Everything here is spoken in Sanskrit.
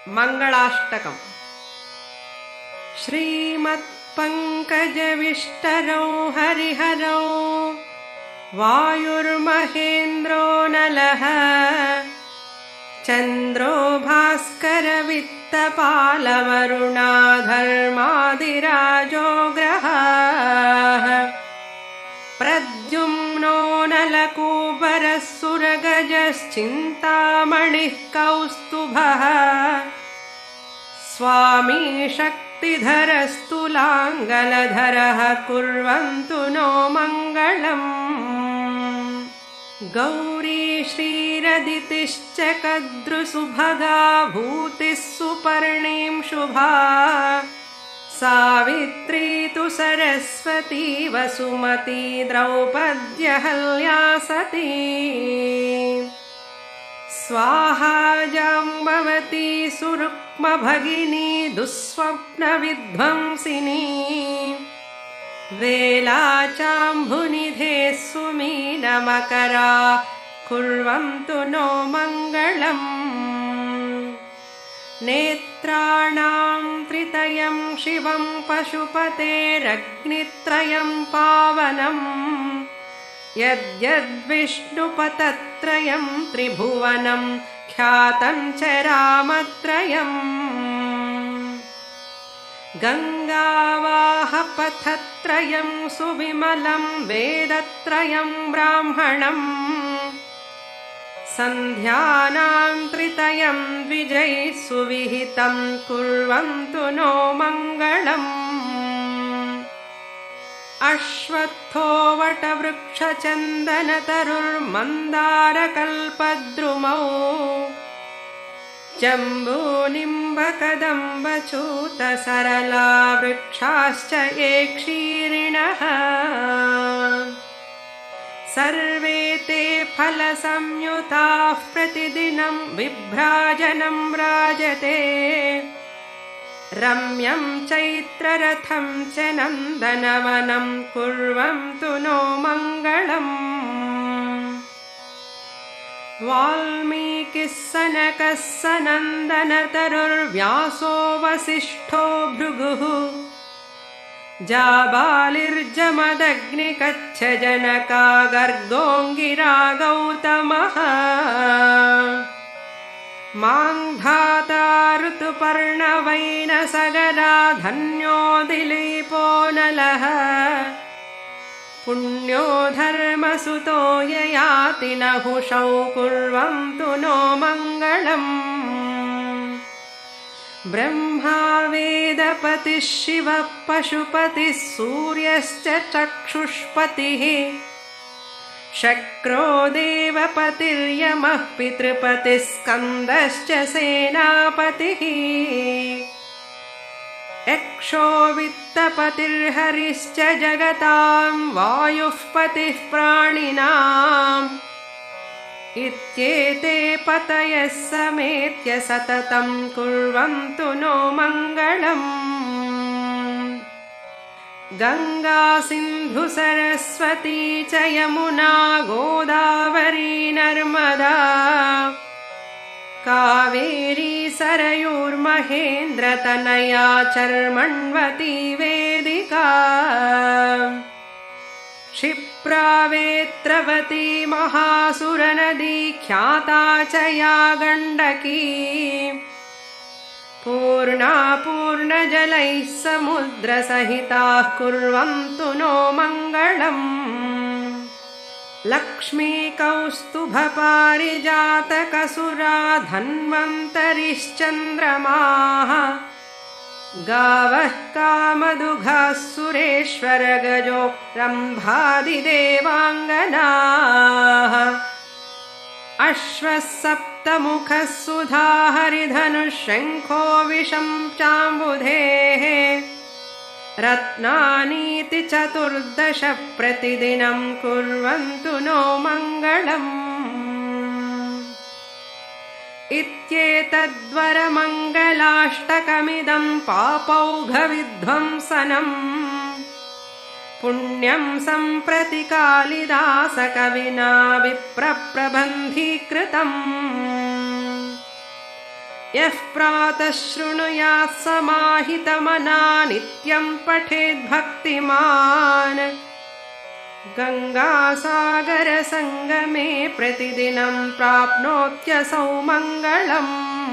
मङ्गलाष्टकम्। श्रीमत्पङ्कजविष्टरौ हरिहरौ वायुर्महेन्द्रो नलः चन्द्रो भास्करवित्तपालवरुणा धर्मादिराजो ग्रहाः प्रद्युम्नो नलकूबरः सुरगजश्चिन्तामणिः कौस्तुभः स्वामी शक्तिधरस्तुलाङ्गलधरः कुर्वन्तु नो मङ्गलम्। गौरी श्रीरदितिश्च कद्रुसुभगा भूतिः सुपर्णीं शुभा सावित्री तु सरस्वती वसुमती द्रौपद्यहल्या सती स्वाहा जाम्बवती सुरुक्मभगिनी दुःस्वप्नविध्वंसिनी वेला चाम्भुनिधे सुमीनमकरा कुर्वन्तु नो मङ्गलम्। नेत्राणां त्रितयं शिवं पशुपतेरग्नित्रयं पावनम् यद्यद्विष्णुपतत्रयं त्रिभुवनं ख्यातं च रामत्रयम्। गङ्गावाहपथत्रयं सुविमलं वेदत्रयं ब्राह्मणम् सन्ध्यानां त्रितयं द्विजैः सुविहितं कुर्वन्तु नो मङ्गलम्। अश्वत्थो वटवृक्षचन्दनतरुर्मन्दारकल्पद्रुमौ जम्बूनिम्बकदम्बचूतसरला वृक्षाश्च ये क्षीरिणः सर्वे ते फलसंयुताः प्रतिदिनं विभ्राजनं राजते रम्यं चैत्ररथं च नन्दनवनं कुर्वन्तु नो मङ्गलम्। वाल्मीकिः सनकः सनन्दनतरुर्व्यासो वसिष्ठो भृगुः जाबालिर्जमदग्निकच्छजनका गर्गोऽङ्गिरा गौतमः माङ्धाता ऋतुपर्णवैनसगरा धन्यो दिलीपो नलः पुण्यो धर्मसुतो ययाति नहुषौ कुर्वन्तु नो मङ्गलम्। ब्रह्मा वेदपतिः शिवः पशुपतिः सूर्यश्च चक्षुष्पतिः शक्रो देवपतिर्यमः पितृपतिः स्कन्दश्च सेनापतिः यक्षो वित्तपतिर्हरिश्च जगतां वायुः पतिः प्राणिनाम् इत्येते पतयः समेत्य सततं कुर्वन्तु नो मङ्गलम्। गङ्गा सिन्धु सरस्वती च यमुना गोदावरी नर्मदा कावेरी सरयूर्महेन्द्रतनया चर्मण्वती वेदिका क्षिप्रा वेत्रवती महासुरनदी ख्याता च या गण्डकी पूर्णा पूर्णजलैः समुद्रसहिताः कुर्वन्तु नो मङ्गलम्। लक्ष्मी कौस्तुभपारिजातकसुरा धन्वन्तरिश्चन्द्रमाः गावः कामदुघाः सुरेश्वरगजो रम्भादिदेवाङ्गनाः अश्वः सप्तमुखः सुधा हरिधनुः शङ्खो विषं चाम्बुधेः रत्नानीति चतुर्दश प्रतिदिनं कुर्वन्तु नो मङ्गलम्। इत्येतद्वरमङ्गलाष्टकमिदं पापौघविध्वंसनम् पुण्यं सम्प्रति कालिदासकविना विप्रप्रबन्धीकृतम्। यः प्रातः शृणुयात् समाहितमना नित्यं पठेद्भक्तिमान् गङ्गासागरसङ्गमे प्रतिदिनं प्राप्नोत्यसौ मङ्गलम्।